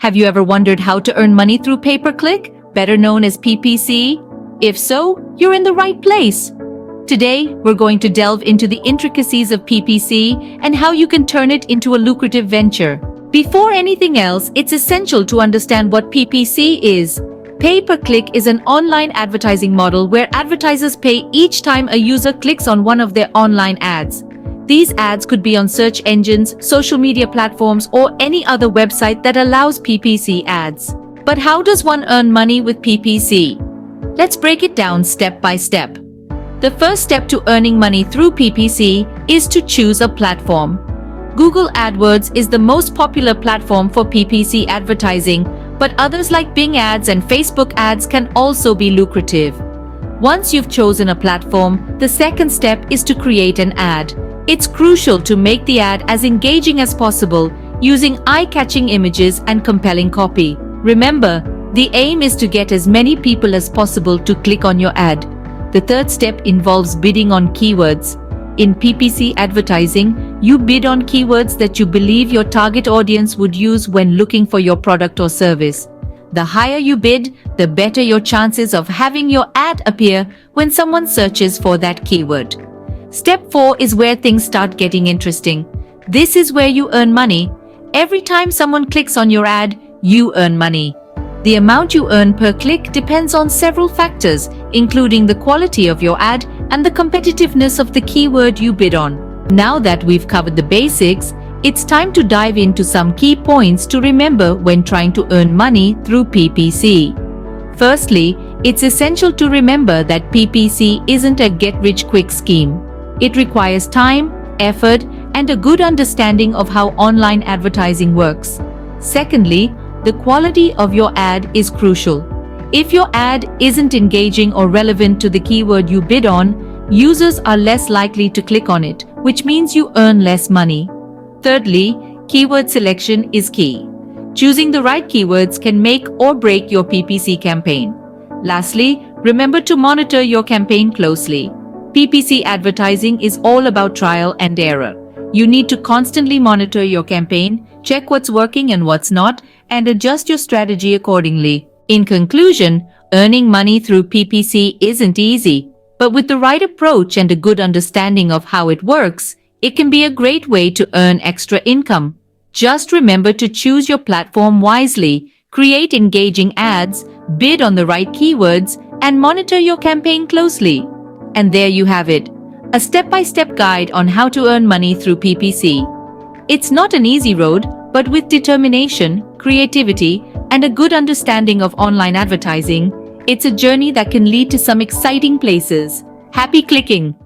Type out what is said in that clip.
Have you ever wondered how to earn money through pay-per-click, better known as PPC? If so, you're in the right place. Today, we're going to delve into the intricacies of PPC and how you can turn it into a lucrative venture. Before anything else, it's essential to understand what PPC is. Pay-per-click is an online advertising model where advertisers pay each time a user clicks on one of their online ads. These ads could be on search engines, social media platforms, or any other website that allows PPC ads. But how does one earn money with PPC? Let's break it down step by step. The first step to earning money through PPC is to choose a platform. Google AdWords is the most popular platform for PPC advertising, but others like Bing Ads and Facebook Ads can also be lucrative. Once you've chosen a platform, the second step is to create an ad. It's crucial to make the ad as engaging as possible, using eye-catching images and compelling copy. Remember, the aim is to get as many people as possible to click on your ad. The third step involves bidding on keywords. In PPC advertising, you bid on keywords that you believe your target audience would use when looking for your product or service. The higher you bid, the better your chances of having your ad appear when someone searches for that keyword. Step 4 is where things start getting interesting. This is where you earn money. Every time someone clicks on your ad, you earn money. The amount you earn per click depends on several factors, including the quality of your ad and the competitiveness of the keyword you bid on. Now that we've covered the basics, it's time to dive into some key points to remember when trying to earn money through PPC. Firstly, it's essential to remember that PPC isn't a get-rich-quick scheme. It requires time, effort, and a good understanding of how online advertising works. Secondly, the quality of your ad is crucial. If your ad isn't engaging or relevant to the keyword you bid on, users are less likely to click on it, which means you earn less money. Thirdly, keyword selection is key. Choosing the right keywords can make or break your PPC campaign. Lastly, remember to monitor your campaign closely. PPC advertising is all about trial and error. You need to constantly monitor your campaign, check what's working and what's not, and adjust your strategy accordingly. In conclusion, earning money through PPC isn't easy, but with the right approach and a good understanding of how it works, it can be a great way to earn extra income. Just remember to choose your platform wisely, create engaging ads, bid on the right keywords, and monitor your campaign closely. And there you have it, a step-by-step guide on how to earn money through PPC. It's not an easy road, but with determination, creativity, and a good understanding of online advertising, it's a journey that can lead to some exciting places. Happy clicking!